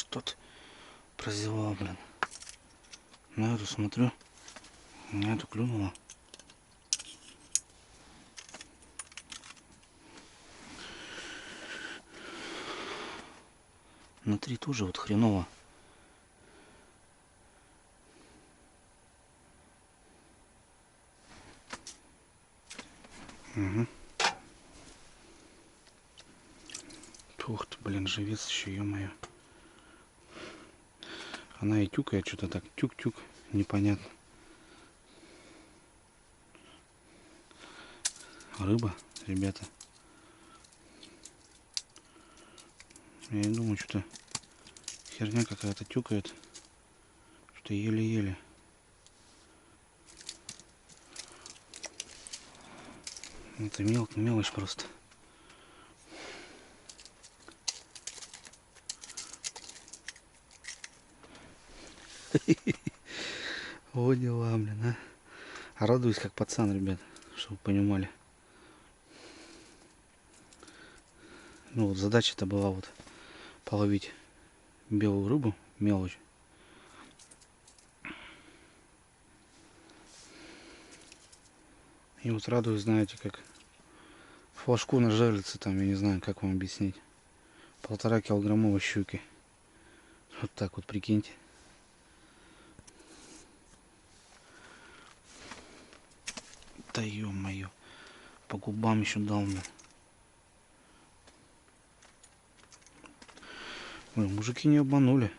что-то прозевал, блин. На эту смотрю, на эту клюнула. На 3 тоже вот хреново. Угу. Ух ты, блин, живец еще, ё-моё. Она и тюкает что-то так, тюк-тюк, непонятно. Рыба, ребята. Я не думаю, что-то херня какая-то тюкает. Что еле-еле. Это мелочь просто. О, дела, блин, а. Радуюсь как пацан, ребят, чтобы вы понимали. Ну вот задача-то была вот половить белую рыбу, мелочь. И вот радуюсь, знаете, как флажку на жерлице, там, я не знаю, как вам объяснить. 1,5 килограммовой щуки. Вот так вот, прикиньте. Да ё-моё. По губам еще дал мне. Ой, мужики не обманули.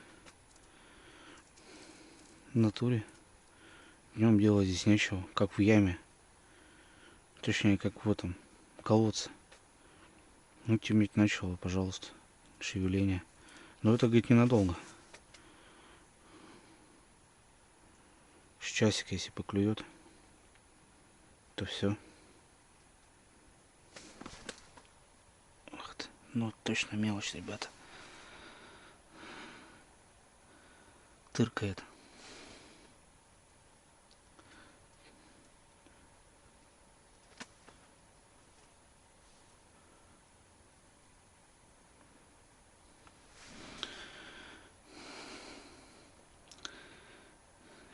В натуре. Днем делать здесь нечего, как в яме. Точнее, как в этом колодце. Ну, темнеть начало, пожалуйста. Шевеление. Но это, говорит, ненадолго. С часика, если поклюет, то все. Ну, точно мелочь, ребята. Тыркает.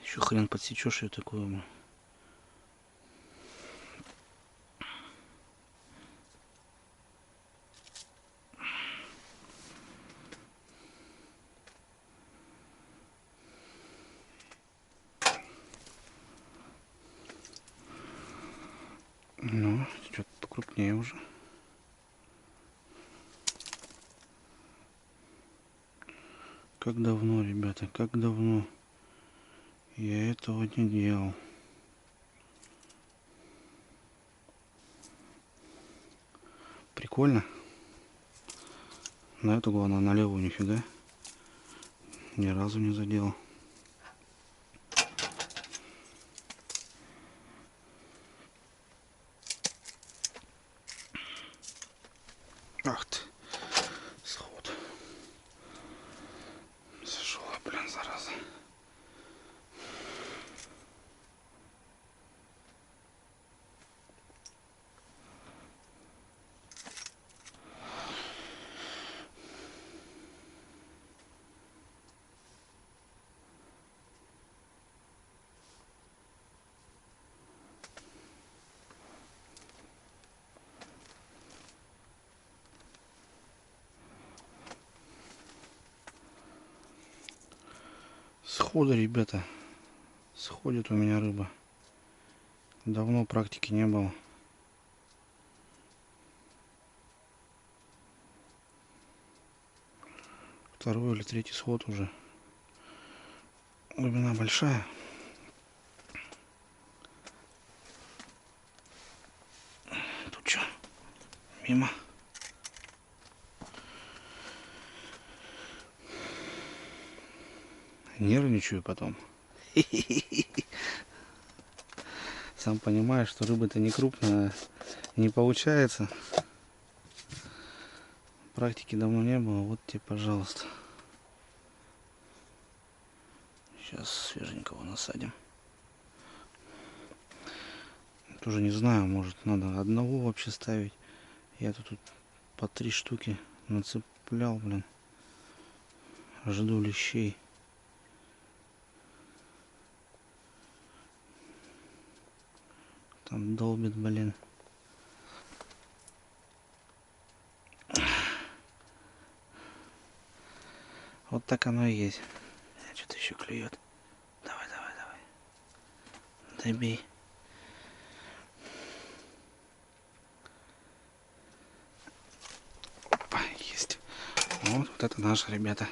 Еще хрен подсечешь ее такую. Ну, что-то покрупнее уже. Как давно, ребята, как давно я этого не делал. Прикольно. На эту, главное, на левую нифига. Ни разу не задел. Ах ты. Сход. Зашла, блин, зараза. Схода, ребята. Сходит у меня рыба. Давно практики не было. Второй или третий сход уже. Глубина большая. Тут что? Мимо. Нервничаю потом. Сам понимаешь, что рыба-то не крупная, не получается. Практики давно не было, вот тебе, пожалуйста. Сейчас свеженького насадим. Тоже не знаю, может надо одного вообще ставить. Я тут по 3 штуки нацеплял, блин. Жду лещей. Там долбит, блин. Вот так оно и есть. Что-то еще клюет. Давай, давай, давай. Добей. Опа, есть. Вот это наша, ребята.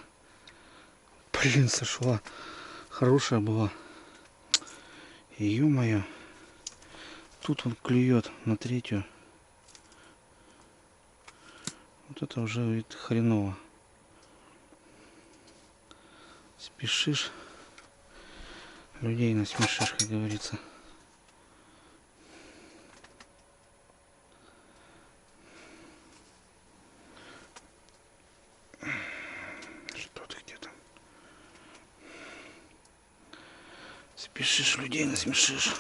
Блин, сошла. Хорошая была. Ё-моё. Тут он клюет на третью. Вот это уже ведь хреново. Спешишь, людей насмешишь, как говорится. Что ты где-то? Спешишь, людей насмешишь.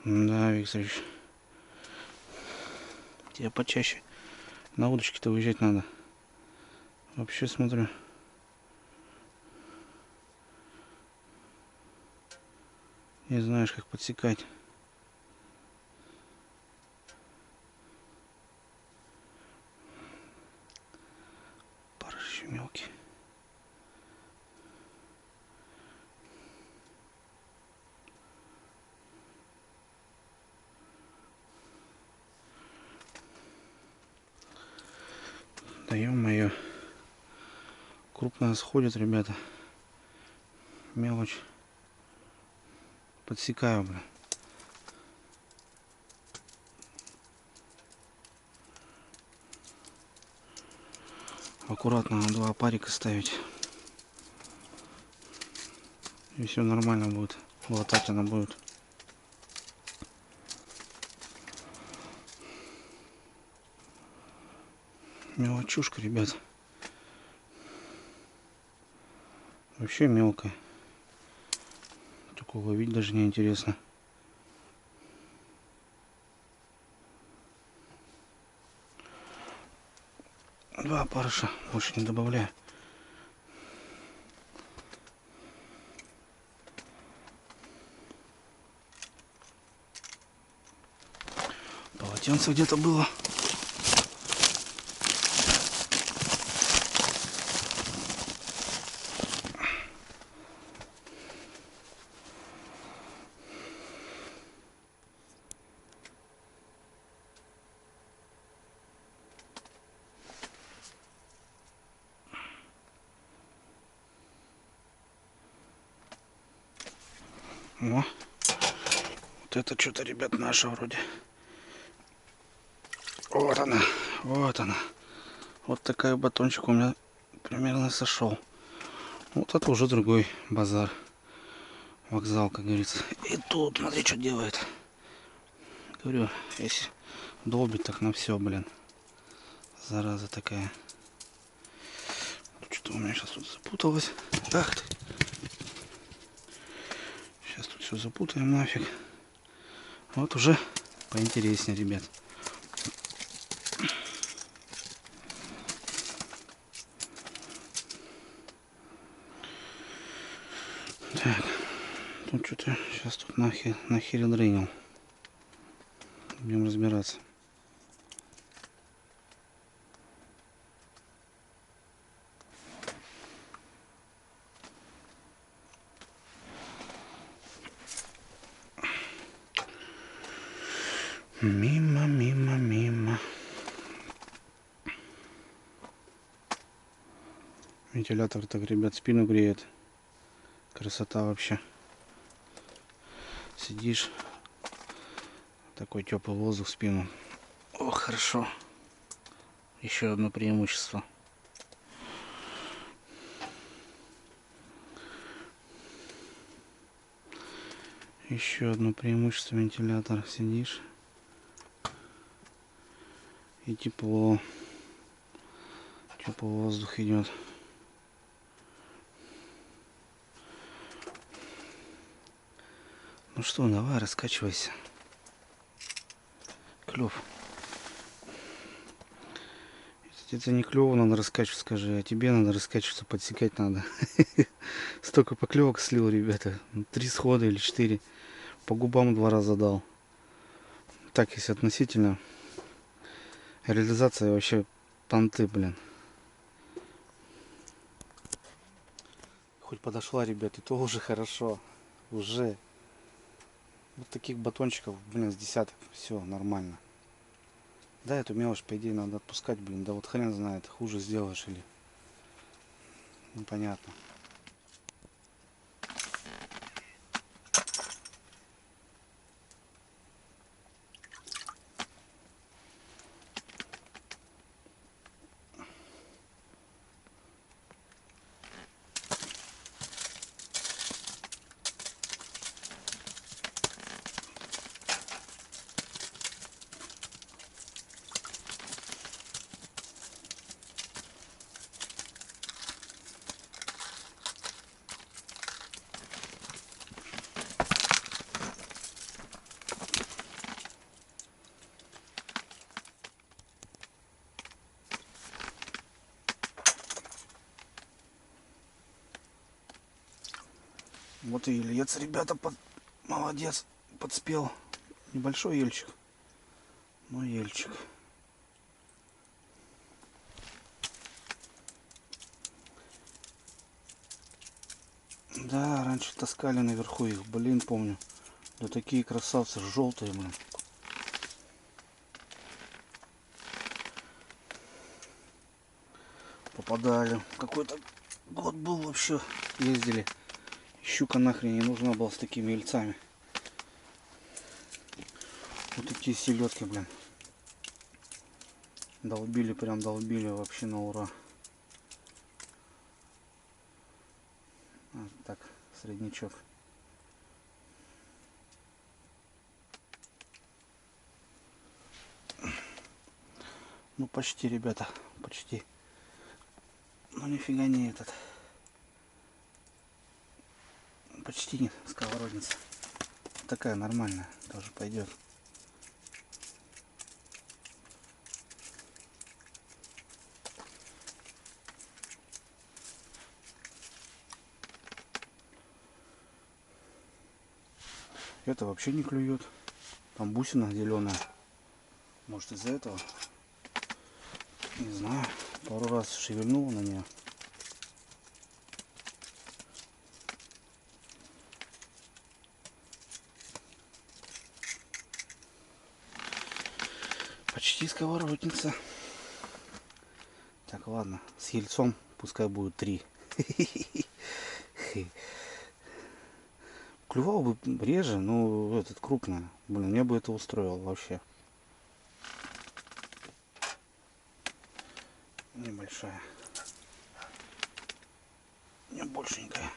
Да, Викторович. Тебе почаще на удочке-то выезжать надо. Вообще смотрю. Не знаешь, как подсекать. Пара еще мелкий. Да ё-моё. Крупная сходит, ребята. Мелочь. Подсекаю, блин. Аккуратно на 2 парика ставить. И все нормально будет. Глотать она будет. Мелочушка, ребят. Вообще мелкая. Такого видеть даже не интересно. Два парыша, больше не добавляю. Полотенце где-то было. О, вот это что-то, ребят, наша вроде. Вот она, вот она. Вот такой батончик у меня примерно сошел. Вот это уже другой базар. Вокзал, как говорится. И тут, смотри, что делает. Говорю, если долбит, так на все, блин. Зараза такая. Что-то у меня сейчас тут запуталось. Ах ты. Сейчас тут все запутаем нафиг. Вот уже поинтереснее, ребят. Так. Тут что-то сейчас тут нахер дрынил. Будем разбираться. Мимо, мимо, мимо. Вентилятор так, ребят, спину греет. Красота вообще. Сидишь, такой теплый воздух в спину. О, хорошо. Еще одно преимущество. Еще одно преимущество вентилятора. Сидишь. И тепло. Теплый воздух идет. Ну что, давай, раскачивайся. Клев. Это не клево надо раскачиваться, скажи, а тебе надо раскачиваться, подсекать надо. Столько поклевок слил, ребята. 3 схода или 4. По губам 2 раза дал. Так, если относительно. Реализация вообще понты, блин. Хоть подошла, ребят, и то уже хорошо. Уже. Вот таких батончиков, блин, с десяток. Все, нормально. Да, эту мелочь, по идее, надо отпускать, блин. Да вот хрен знает, хуже сделаешь или... Непонятно. Вот и ельец, ребята, молодец, подспел. Небольшой ельчик, но ельчик. Да, раньше таскали наверху их, блин, помню. Да такие красавцы, желтые, блин. Попадали. Какой-то год был вообще, ездили. Щука нахрен не нужна была с такими ельцами. Вот такие селедки, блин. Долбили, прям долбили вообще на ура. Вот так, среднячок. Ну почти, ребята, почти. Ну нифига не этот. Почти нет, сковородница. Такая нормальная, тоже пойдет. Это вообще не клюет. Там бусина зеленая. Может из-за этого? Не знаю. Пару раз шевельнула на нее. Почти сковородница. Так, ладно. С ельцом пускай будет 3. Клювал бы реже, но этот крупная. Блин, мне бы это устроило вообще. Небольшая. Не большенькая.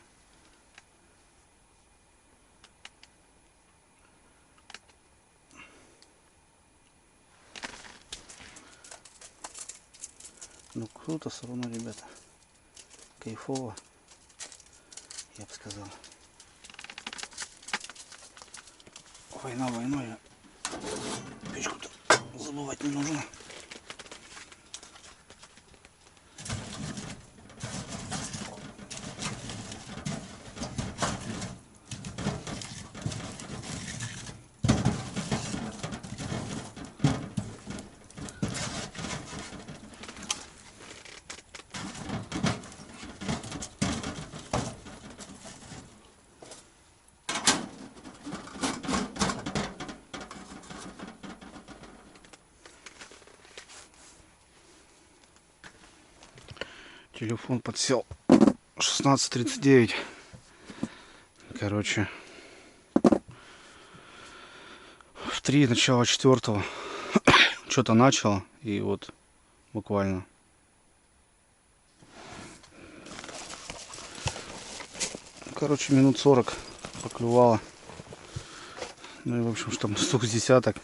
Ну круто все равно, ребята. Кайфово. Я бы сказал. Война войной. Печку-то забывать не нужно. Телефон подсел 16:39. Короче, в 3 начало 4 что-то начало, и вот буквально короче минут 40 поклювало. Ну и в общем, что штук с десяток.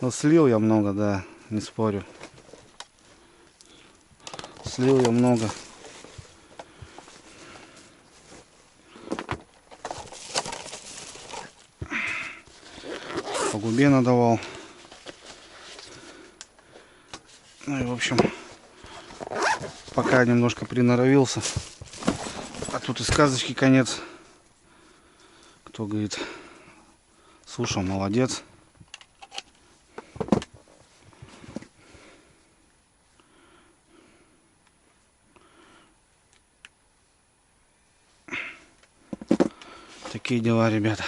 Но слил я много, да, не спорю. Слил я много. губе надавал. Ну и в общем, пока немножко приноровился. А тут и сказочки конец. Кто говорит, слушал, молодец. Такие дела, ребята.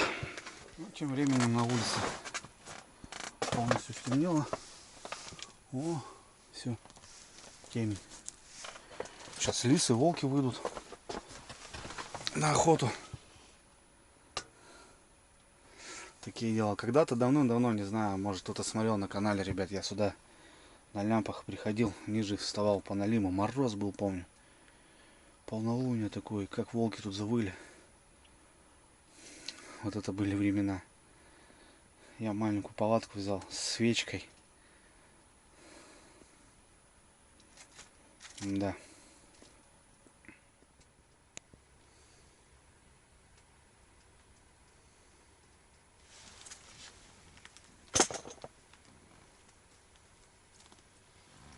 Ну, тем временем на улице полностью стемнело. О, все, темень. Сейчас лисы, волки выйдут на охоту. Такие дела. Когда-то давно, не знаю, может кто-то смотрел на канале, ребят, я сюда на лямпах приходил, ниже вставал по налиму. Мороз был, помню. Полнолуние такое, как волки тут завыли. Вот это были времена. Я маленькую палатку взял с свечкой. Да.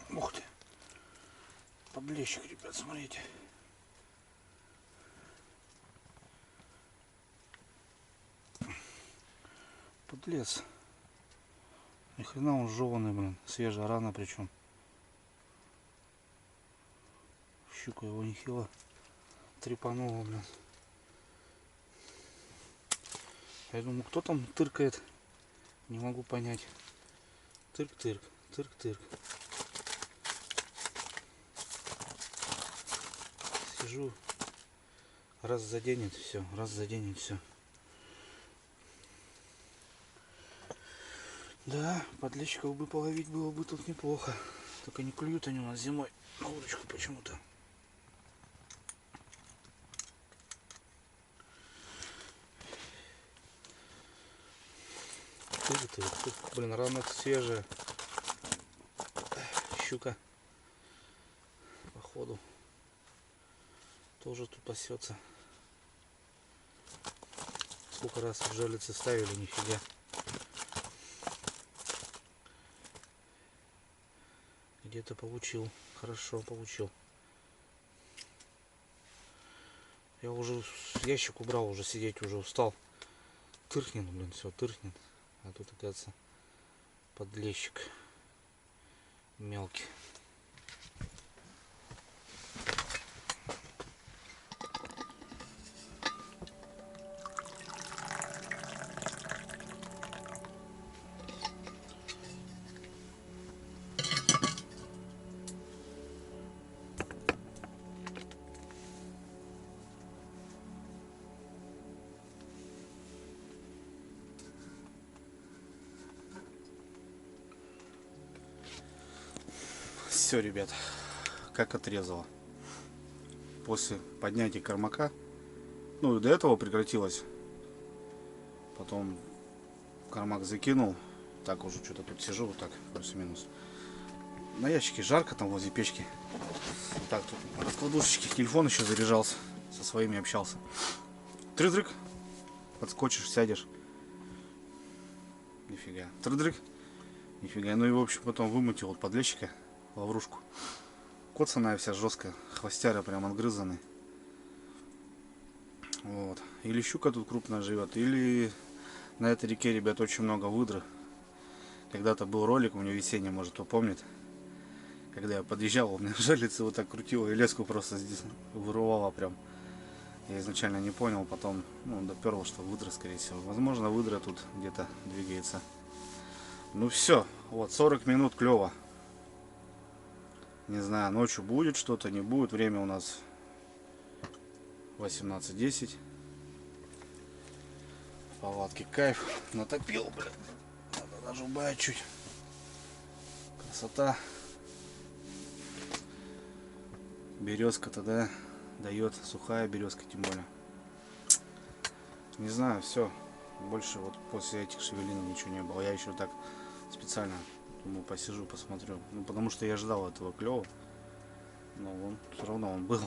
Ух ты. Подлещик, ребят, смотрите. Подлец. Ни хрена он жеванный, блин. Свежая рана причем. Щука его нехило трепанула, блин. Я думаю, кто там тыркает? Не могу понять. Тырк-тырк, тырк-тырк. Сижу. Раз заденет все, раз заденет все. Да, подлещиков бы половить было бы тут неплохо. Только не клюют они у нас зимой на удочку почему-то. Блин, рана свежая. Щука. Походу. Тоже тут пасется. Сколько раз в жерлицы ставили, нифига. Где-то получил. Хорошо получил. Я уже ящик убрал, уже сидеть уже устал. Тырхнет, блин, все, тырхнет. А тут, оказывается, подлещик мелкий. Все, ребят, как отрезало. После поднятия кормака, ну и до этого прекратилось. Потом кормак закинул. Так уже что-то тут сижу, вот так, плюс-минус. На ящике жарко там возле печки. Так, тут раскладушечки, телефон еще заряжался. Со своими общался. Трык-трык. Подскочишь, сядешь. Нифига. Трык-трык. Нифига. Ну и в общем потом вымутил вот подлещика. Лаврушку. Коцаная вся жесткая, хвостяра прям отгрызанный. Вот. Или щука тут крупная живет, или на этой реке, ребят, очень много выдры. Когда-то был ролик у меня весенний, может кто помнит. Когда я подъезжал, у меня жерлицы вот так крутило, и леску просто здесь вырывало прям. Я изначально не понял, потом доперл, что выдра, скорее всего. Возможно, выдра тут где-то двигается. Ну все, вот 40 минут клево. Не знаю, ночью будет что-то, не будет. Время у нас 18:10. В палатке кайф. Натопил, блин. Надо даже убавить чуть. Красота. Березка-то, да, дает. Сухая березка, тем более. Не знаю, все. Больше вот после этих шевелин ничего не было. Я еще так специально думаю, посижу, посмотрю. Ну, потому что я ждал этого клёва. Но он все равно он был.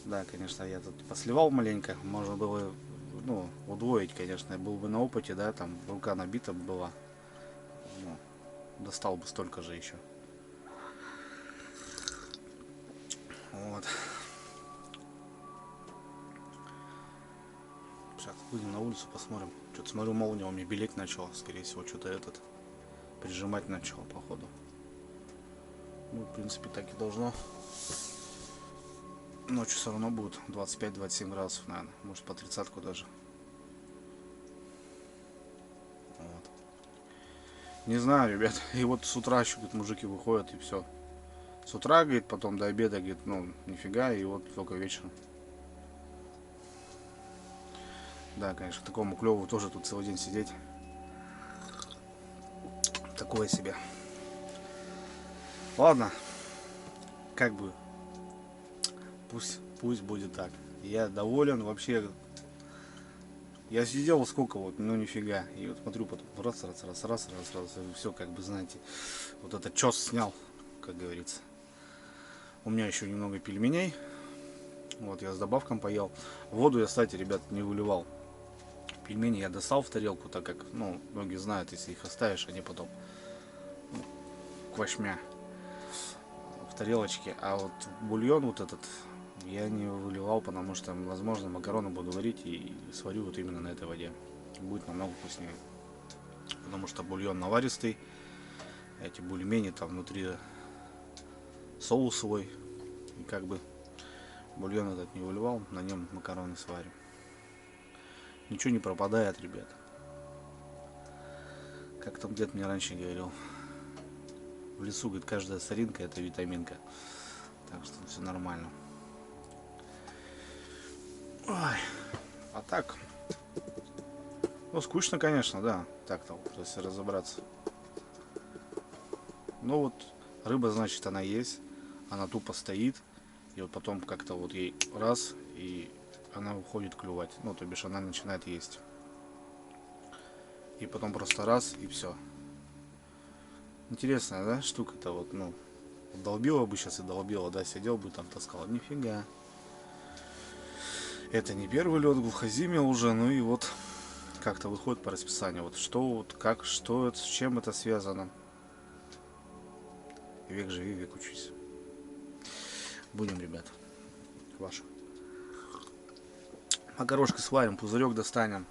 Да, конечно, я тут посливал маленько. Можно было ну, удвоить, конечно, я был бы на опыте, да, там рука набита была, ну, достал бы столько же еще. Вот. Сейчас выйдем на улицу, посмотрим. Что-то смотрю, молния у меня белеть начала, скорее всего, что-то этот прижимать начал, походу. Ну, в принципе, так и должно. Ночью все равно будет 25-27 градусов, наверное. Может, по 30-ку даже. Вот. Не знаю, ребят. И вот с утра еще, говорит, мужики выходят и все. С утра, говорит, потом до обеда, говорит, ну, нифига, и вот только вечером. Да, конечно, такому клеву тоже тут целый день сидеть. Такое себе. Ладно, как бы, пусть будет так. Я доволен, вообще. Я сидел сколько вот, ну нифига. И вот смотрю потом, раз, все, как бы, знаете, вот этот чес снял, как говорится. У меня еще немного пельменей. Вот, я с добавком поел. Воду я, кстати, ребят, не выливал. Пельмени я достал в тарелку, так как, ну, многие знают, если их оставишь, они потом, ну, квашмя в тарелочке. А вот бульон вот этот я не выливал, потому что, возможно, макароны буду варить и сварю вот именно на этой воде. Будет намного вкуснее. Потому что бульон наваристый. Эти бульмени там внутри соусовый. И как бы бульон этот не выливал, на нем макароны сварю. Ничего не пропадает, ребят. Как там дед мне раньше говорил. В лесу, говорит, каждая соринка это витаминка. Так что все нормально. Ой. А так, ну, скучно, конечно, да. Так-то, вот, если разобраться. Ну вот, рыба, значит, она есть. Она тупо стоит. И вот потом как-то вот ей раз, и она уходит клювать. Ну, то бишь она начинает есть. И потом просто раз, и все. Интересная, да, штука-то вот, ну. Долбила бы сейчас и долбила, да, сидел бы там, таскал. Нифига. Это не первый лед, глухозимье уже, ну и вот как-то выходит по расписанию. Вот что, вот как, что это, с чем это связано. Век живи, век учись. Будем, ребят. Ваши. Макарошки сварим, пузырек достанем.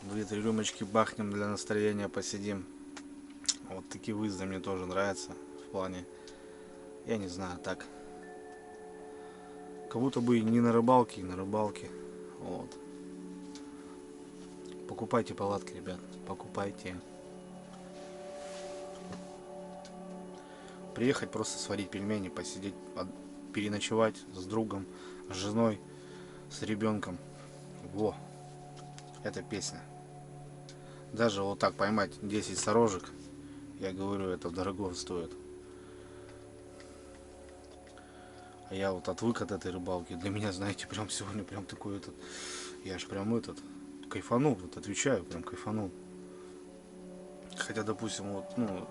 2-3 рюмочки бахнем для настроения, посидим. Вот такие выезды мне тоже нравятся. В плане, я не знаю, так. Как будто бы не на рыбалке, и на рыбалке. Вот. Покупайте палатки, ребят. Покупайте. Приехать, просто сварить пельмени, посидеть, переночевать с другом, с женой, с ребенком. Во. Это песня. Даже вот так поймать 10 сорожек, я говорю, это дорого стоит. А я вот отвык от этой рыбалки. Для меня, знаете, прям сегодня прям такой этот... Я ж прям этот... Кайфанул, вот отвечаю, прям кайфанул. Хотя, допустим, вот, ну...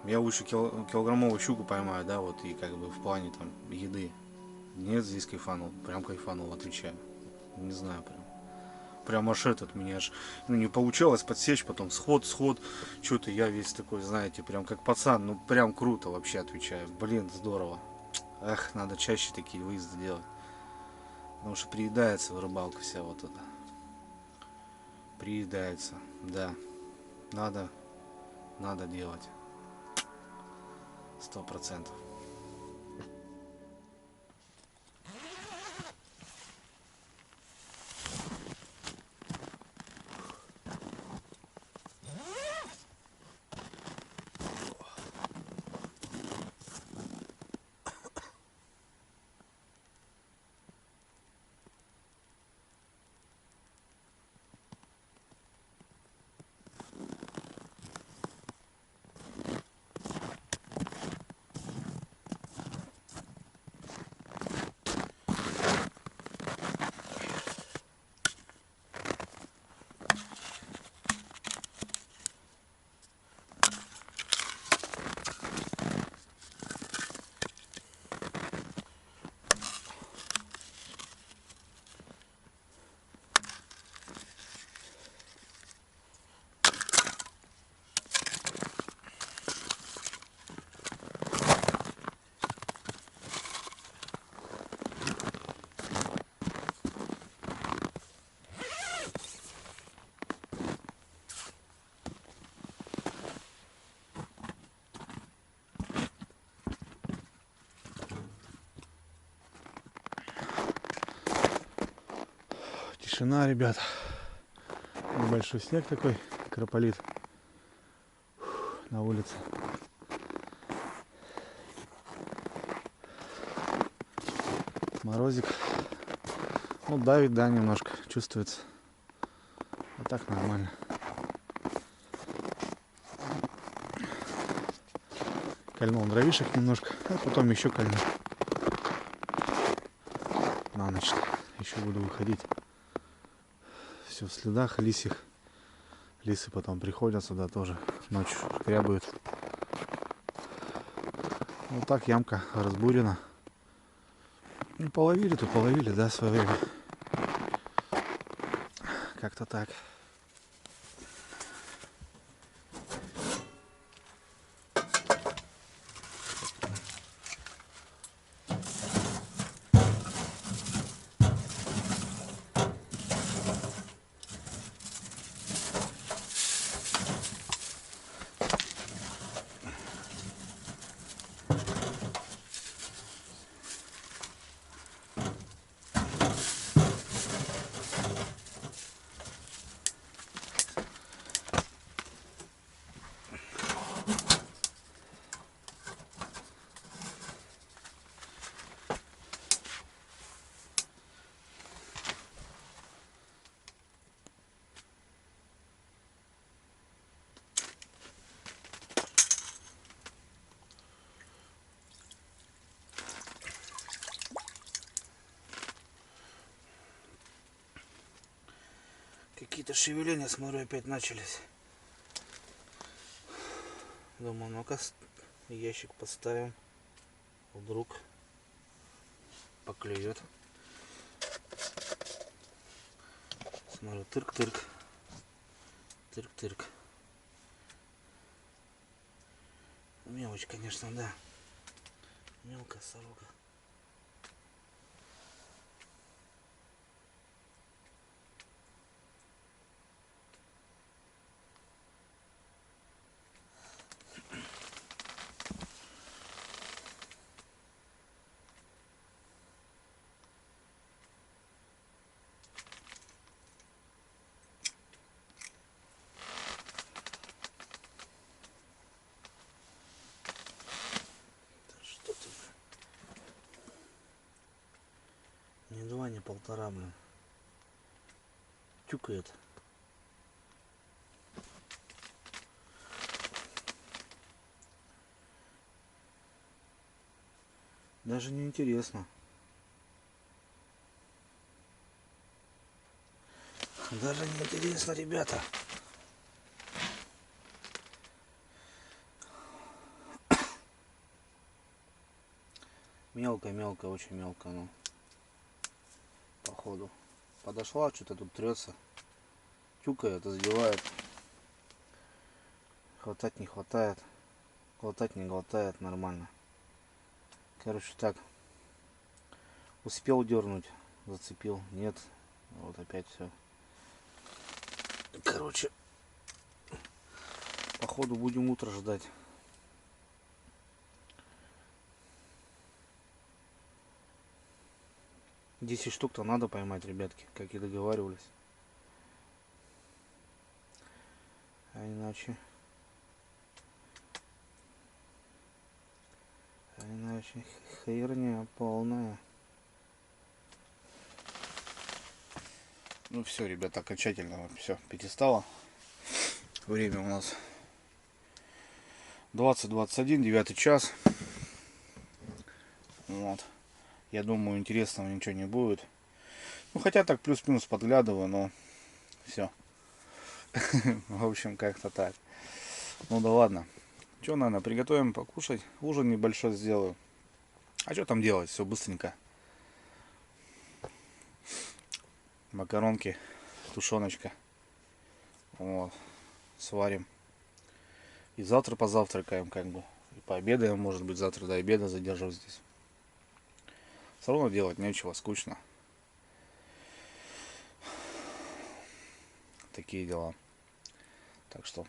Я лучше килограммовую щуку поймаю, да, вот, и как бы в плане там еды. Нет, здесь кайфанул. Прям кайфанул, отвечаю. Не знаю, прям. Прям аж этот меня аж, ну, не получалось подсечь, потом сход, что-то я весь такой, знаете, прям как пацан, ну прям круто вообще, отвечаю. Блин, здорово. Эх, надо чаще такие выезды делать. Потому что приедается в рыбалку вся вот это. Приедается, да. Надо делать. 100%. Тишина, ребята. Небольшой снег такой, крополит на улице. Морозик. Ну, давит, да, немножко, чувствуется. А так нормально. Кольнул дровишек немножко, а потом еще кольну. На ночь еще буду выходить. Все в следах лисьих. Лисы потом приходят сюда тоже, ночью шкрябают. Вот так ямка разбурена. Ну, половили-то половили, да, в свое время. Как-то так. Какие-то шевеления, смотрю, опять начались. Думаю, ну-ка ящик поставим. Вдруг поклюет. Смотрю, тырк-тырк. Тырк-тырк. Мелочь, конечно, да. Мелкая сорока. Что тут? Не два, не полтора, блин. Тюкает. Даже не интересно. Даже не интересно, ребята. Мелко, очень мелко, ну. Походу. Подошла, что-то тут трется. Тюкает, задевает. Хватать не хватает. Глотать не глотает, нормально. Короче, так. Успел дернуть, зацепил. Нет. Вот опять все. Короче, походу будем утро ждать. Десять штук-то надо поймать, ребятки, как и договаривались. А иначе херня полная. Ну все, ребята, окончательно все перестало. Время у нас 20:21, 9 час. Вот. Я думаю, интересного ничего не будет. Ну, хотя так плюс-минус подглядываю, но все. В общем, как-то так. Ну да ладно. Что, наверное, приготовим покушать. Ужин небольшой сделаю. А что там делать? Все быстренько. Макаронки, тушеночка. Вот. Сварим. И завтра позавтракаем, как бы. И пообедаем, может быть, завтра до обеда задержусь здесь. Все равно делать нечего, скучно. Такие дела. Так что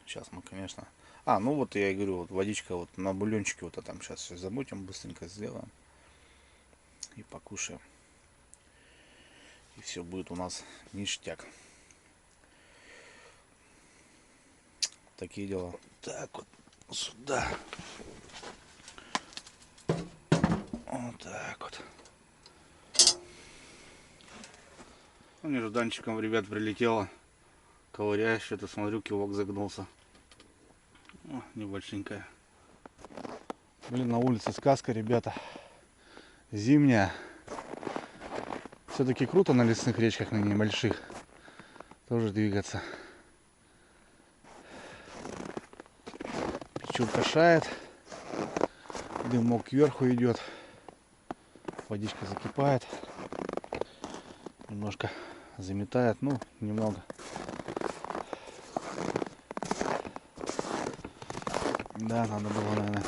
сейчас мы, конечно... А, ну вот я и говорю, вот водичка вот на бульончике вот, а там сейчас все замутим, быстренько сделаем. И покушаем. И все будет у нас ништяк. Такие дела. Так вот, сюда. Вот так вот. Ну, нежданчиком, ребят, прилетело. Ковыряю, что-то смотрю, кивок загнулся. О, небольшенькая. Блин, на улице сказка, ребята. Зимняя. Все-таки круто на лесных речках, на небольших. Тоже двигаться. Печурка шает. Дымок кверху идет. Водичка закипает. Немножко заметает. Ну, немного. Да, надо было, наверное.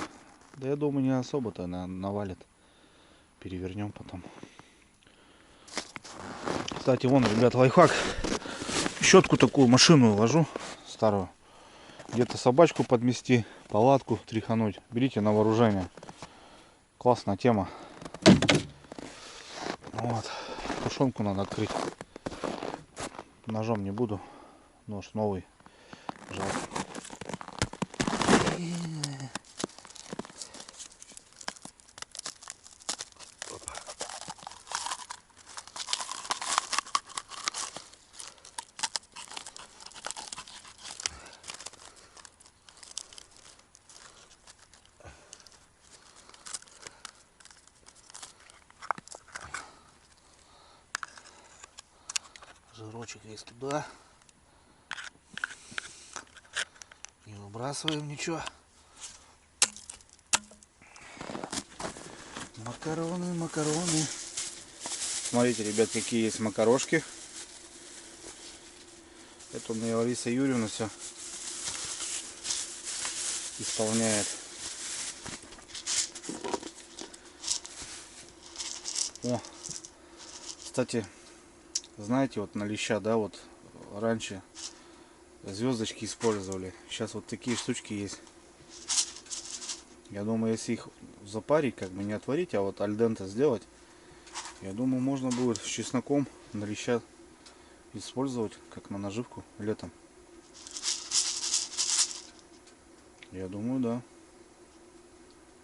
Да я думаю, не особо-то она навалит. Перевернем потом. Кстати, вон, ребят, лайфхак. Щетку такую машину ложу, старую. Где-то собачку подмести, палатку тряхануть. Берите на вооружение. Классная тема. Вот. Тушенку надо открыть. Ножом не буду. Нож новый. Жалко. Жирочек весь туда. Не выбрасываем ничего. Макароны, макароны. Смотрите, ребят, какие есть макарошки. Это у меня Лариса Юрьевна все исполняет. О, кстати, знаете, вот на леща, да, вот раньше звездочки использовали. Сейчас вот такие штучки есть. Я думаю, если их запарить, как бы не отварить, а вот альденте сделать, я думаю, можно будет с чесноком на леща использовать, как на наживку летом. Я думаю, да.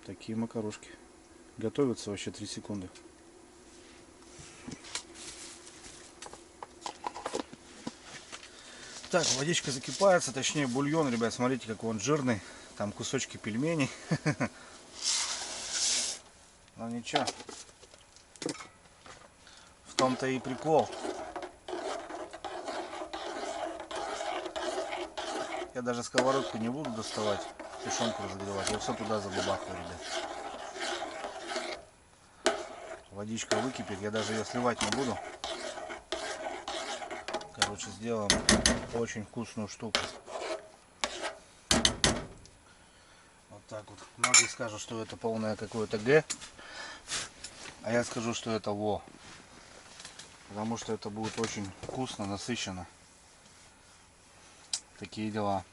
Такие макарошки. Готовятся вообще 3 секунды. Так, водичка закипается, точнее бульон, ребят, смотрите, какой он жирный. Там кусочки пельменей. Но ничего. В том-то и прикол. Я даже сковородку не буду доставать, тушенку разогревать. Я все туда забабахаю, ребят. Водичка выкипит, я даже ее сливать не буду. Короче, сделаем очень вкусную штуку. Вот так вот. Многие скажут, что это полное какое-то Г. А я скажу, что это ВО. Потому что это будет очень вкусно, насыщенно. Такие дела.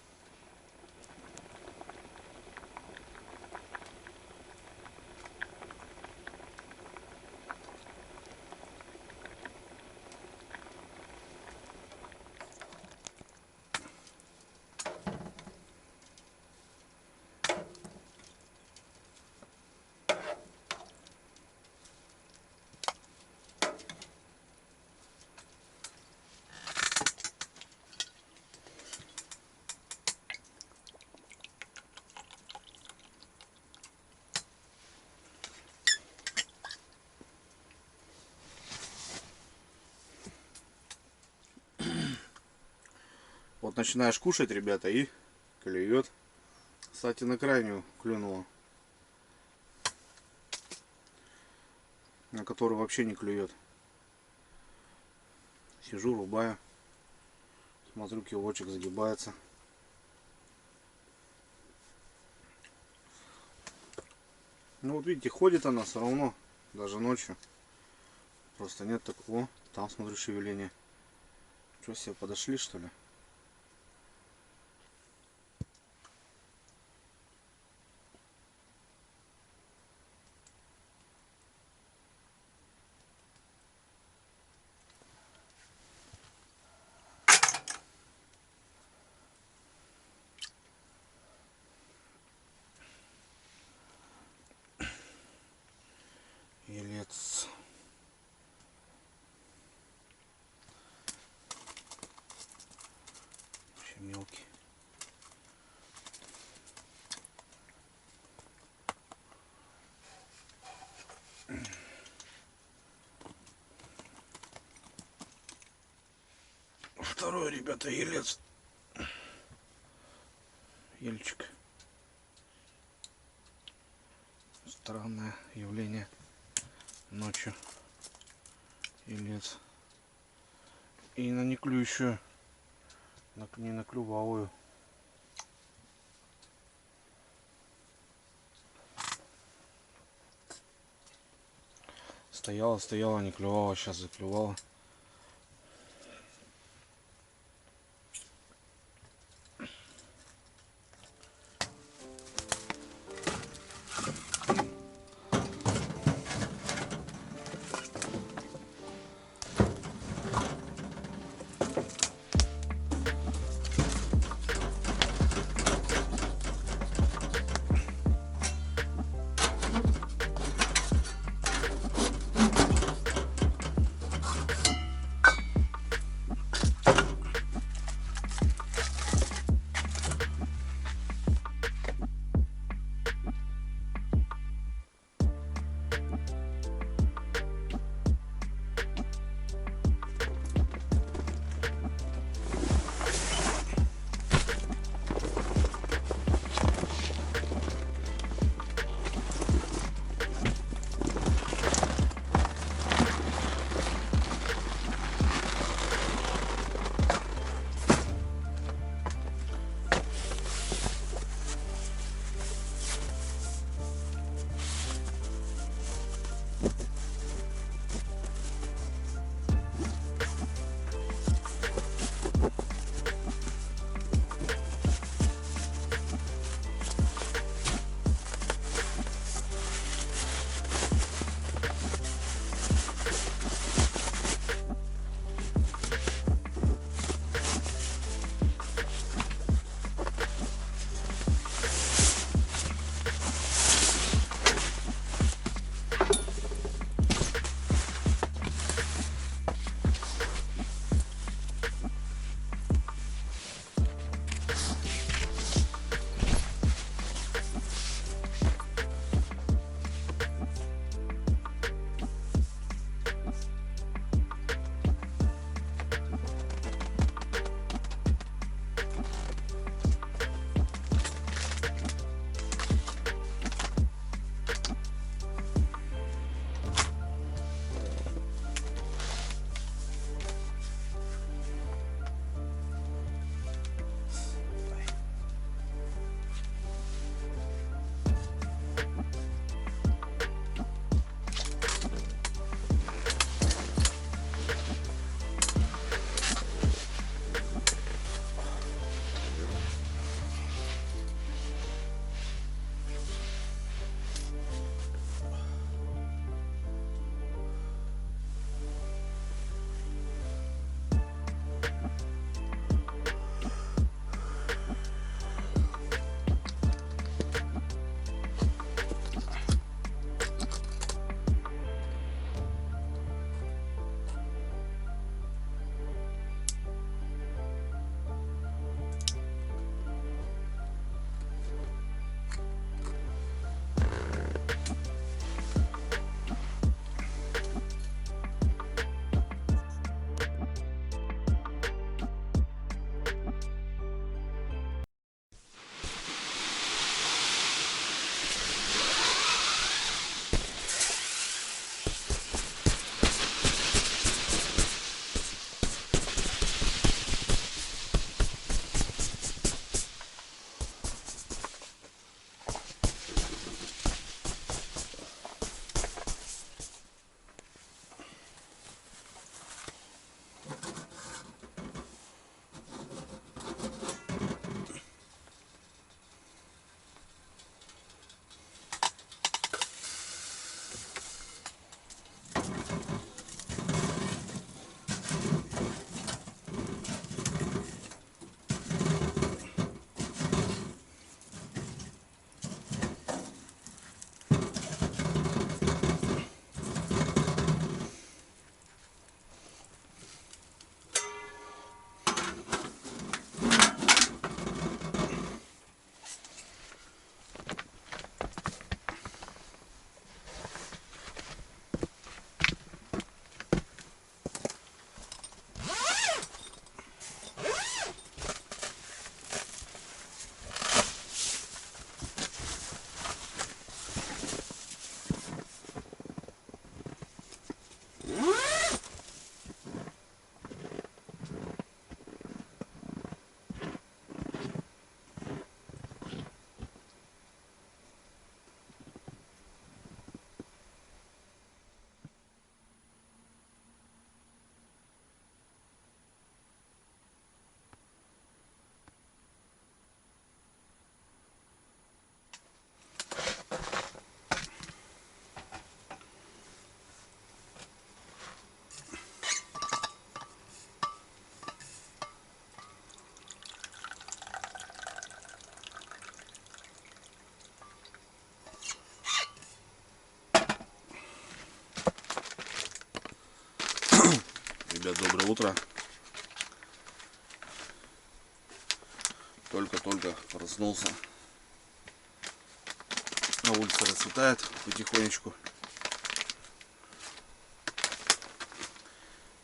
Вот начинаешь кушать, ребята, и клюет. Кстати, на крайнюю клюнула. На которую вообще не клюет. Сижу, рубаю. Смотрю, кивочек загибается. Ну вот видите, ходит она все равно, даже ночью. Просто нет такого. Там смотрю шевеление. Что себе, подошли что ли? второй, ребята, елец. Ельчик. Странное явление ночью. Елец. И на неклюющую, не на клювовую. Стояла, не клювала, сейчас заклювала. ребят, доброе утро. Только-только проснулся. На улице расцветает потихонечку.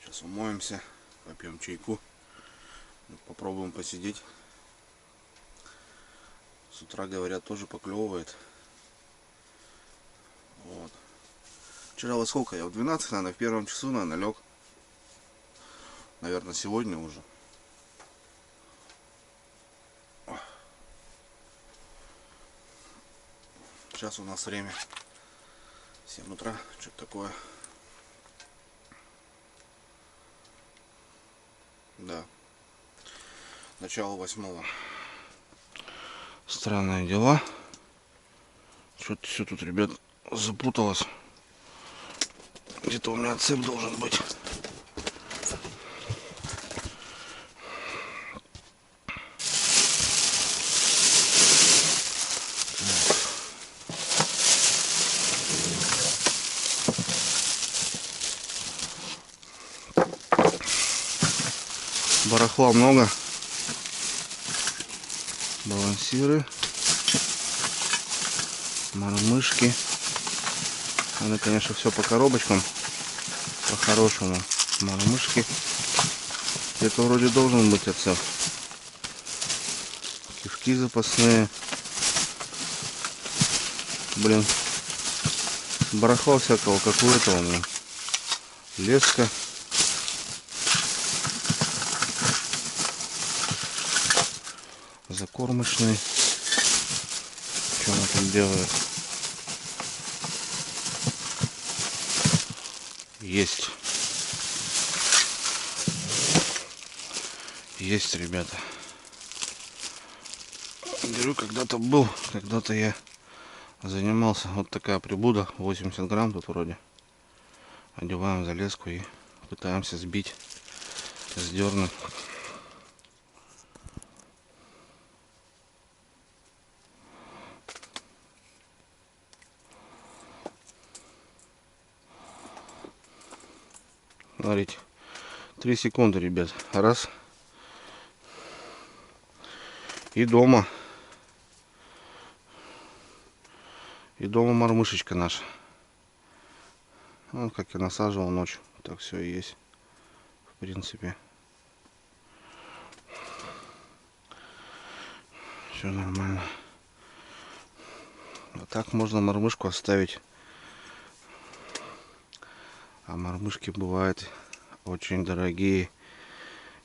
Сейчас умоемся, попьем чайку. Попробуем посидеть. С утра, говорят, тоже поклевывает. Вот. Вчера во сколько? Я в 12, наверное, в первом часу, наверное, лег. Наверное, сегодня уже. Сейчас у нас время 7 утра, что-то такое. Да. Начало 8. Странные дела. Что-то все тут, ребят, запуталось. Где-то у меня цепь должен быть. Барахла много. Балансиры. Мормышки. Надо, конечно, все по коробочкам. По-хорошему. Мормышки. Это вроде должен быть отцеп. Кишки запасные. Блин. Барахла всякого, как у этого у меня. Леска. Закормочный. Что она там делает? Есть. Есть, ребята. Говорю, когда-то был, когда-то я занимался. Вот такая прибуда, 80 грамм тут вроде. Одеваем за леску и пытаемся сбить, сдернуть. Смотрите, 3 секунды, ребят. Раз. И дома. И дома мормышечка наша. Вот как я насаживал ночью. Так все и есть. В принципе. Все нормально. Вот так можно мормышку оставить. А мормышки бывают очень дорогие.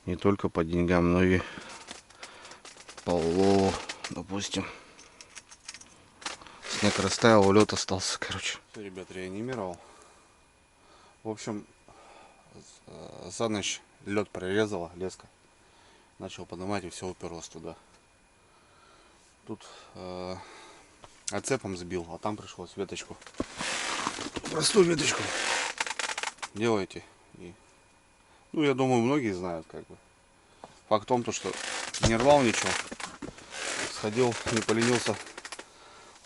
Не только по деньгам, но и по улову. Допустим. Снег растаял, улет остался, короче. Все, ребят, реанимировал. В общем, за ночь лед прорезала леска. Начал поднимать, и все уперлось туда. Тут отцепом сбил, а там пришлось веточку. Простую веточку делайте. И, ну, я думаю, многие знают, как бы. Факт в том, что не рвал ничего. Сходил, не поленился,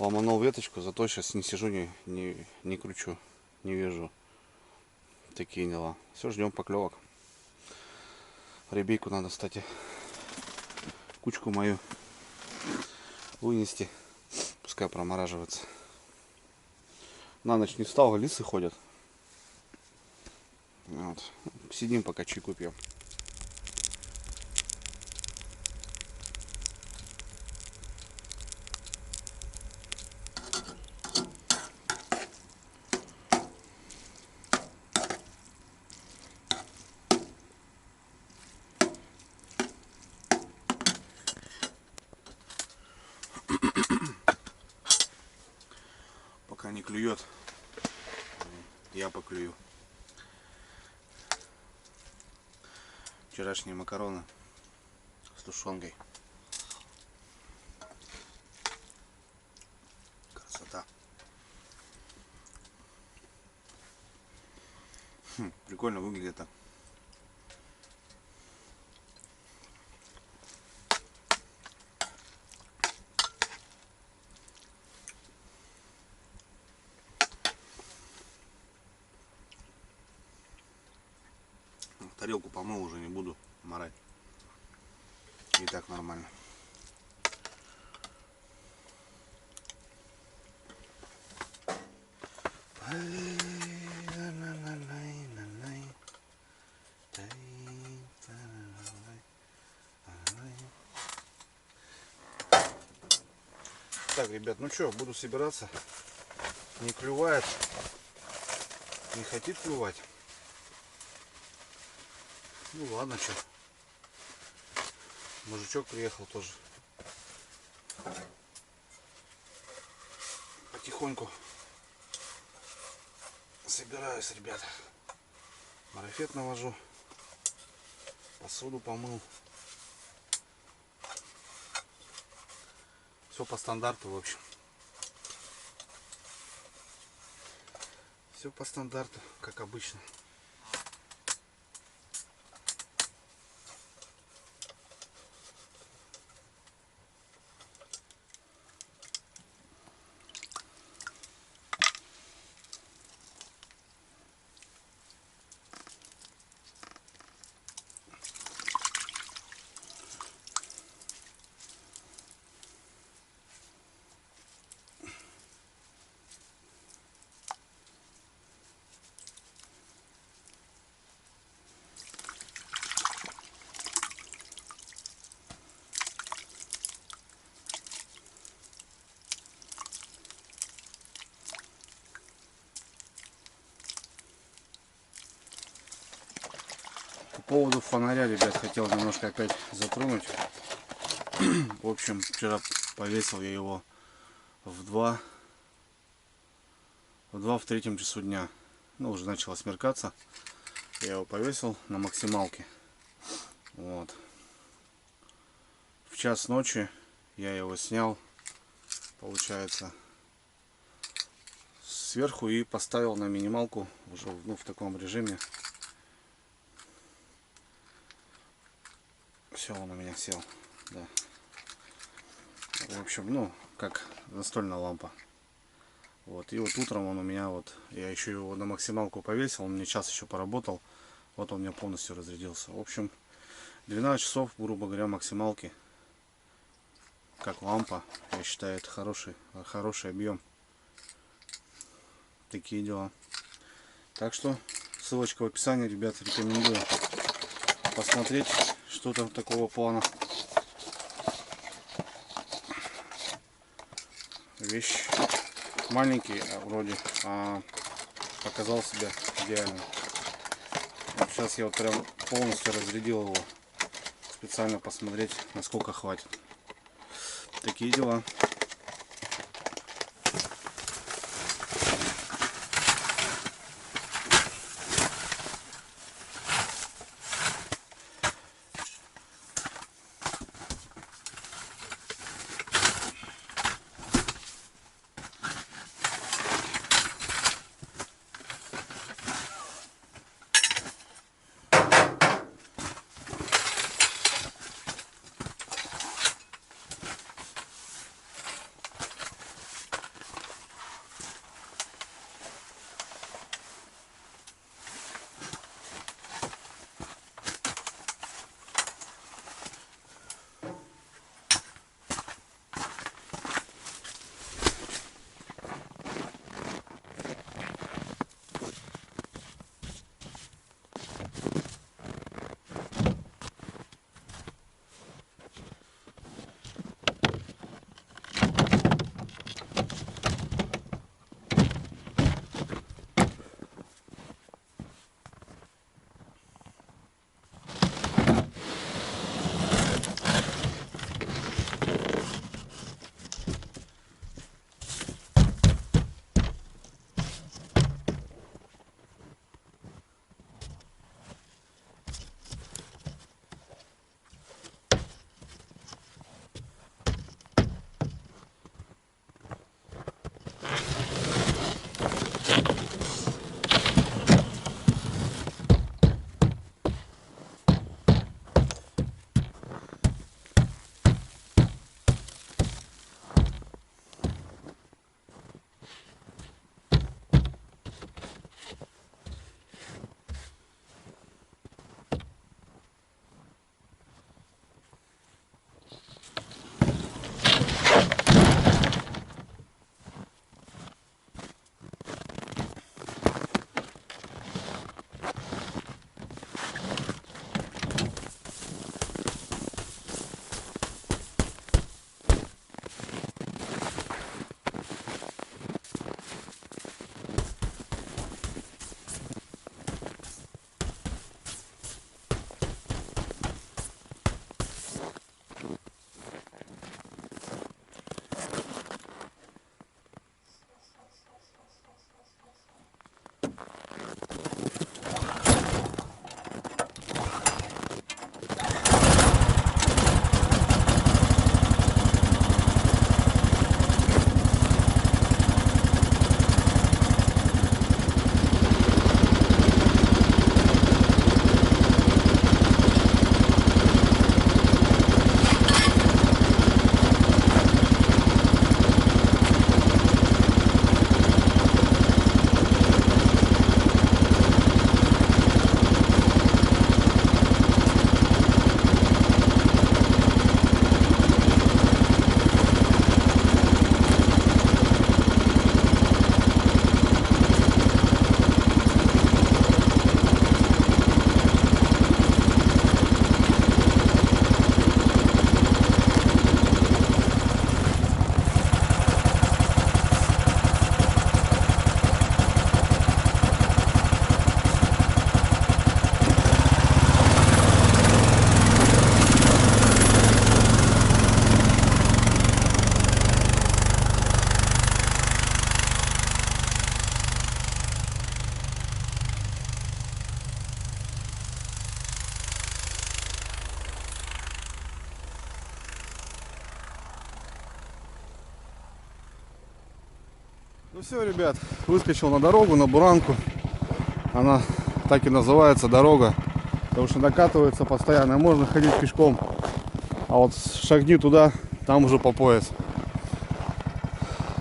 ломанул веточку, зато сейчас не сижу, не кручу, не вижу. Такие дела. Все, ждем поклевок. Ребейку надо, кстати, кучку мою вынести. Пускай промораживается. На ночь не встал, лисы ходят. Вот. Сидим, пока чайку пьем. Пока не клюет, я поклюю. Вчерашние макароны с тушенкой. Красота. Прикольно выглядит так. Тарелку помыл, уже не буду морать. И так нормально. Так, ребят, ну что, буду собираться. Не клювает. Не хотит клювать. Ну ладно, что. Мужичок приехал тоже. Потихоньку собираюсь, ребята. Марафет навожу. Посуду помыл. Все по стандарту, в общем. Все по стандарту, как обычно. По поводу фонаря, ребят, хотел немножко опять затронуть. В общем, вчера повесил я его в 2 в 3 часу дня. Ну, уже начало смеркаться. Я его повесил на максималке. Вот. В час ночи я его снял, получается, сверху и поставил на минималку уже, ну, в таком режиме. Все, он у меня сел. Да. В общем, ну, как настольная лампа. Вот. И вот утром он у меня, вот, я еще его на максималку повесил, он мне час еще поработал. Вот он у меня полностью разрядился. В общем, 12 часов, грубо говоря, максималки. Как лампа. Я считаю, это хороший объем. Такие дела. Так что, ссылочка в описании, ребят, рекомендую посмотреть что-то такого плана. Вещь маленький вроде, а показал себя идеально. Вот сейчас я вот прям полностью разрядил его, специально посмотреть, насколько хватит. Такие дела. Ну все, ребят, выскочил на дорогу, на Буранку. Она так и называется, дорога, потому что накатывается постоянно, можно ходить пешком. А вот шагни туда, там уже по пояс.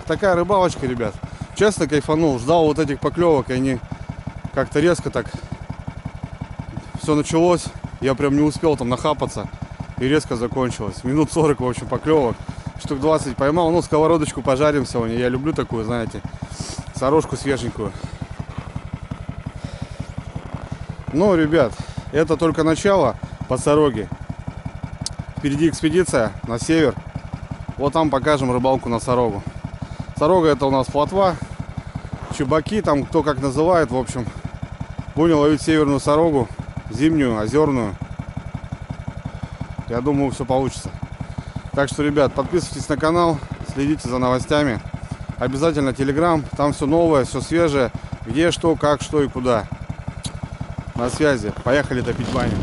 Такая рыбалочка, ребят. Честно кайфанул, ждал вот этих поклевок, и они как-то резко так все началось. Я прям не успел там нахапаться, и резко закончилось. Минут 40, в общем, поклевок. Штук 20 поймал. Ну, сковородочку пожарим сегодня. Я люблю такую, знаете, сорожку свеженькую. Ну, ребят, это только начало по сороге. Впереди экспедиция на север. Вот там покажем рыбалку на сорогу. Сорога — это у нас плотва, чебаки, там кто как называет, в общем. Будем ловить северную сорогу, зимнюю, озерную. Я думаю, все получится. Так что, ребят, подписывайтесь на канал, следите за новостями. Обязательно Telegram, там все новое, все свежее. Где, что, как, что и куда. На связи. Поехали топить баню.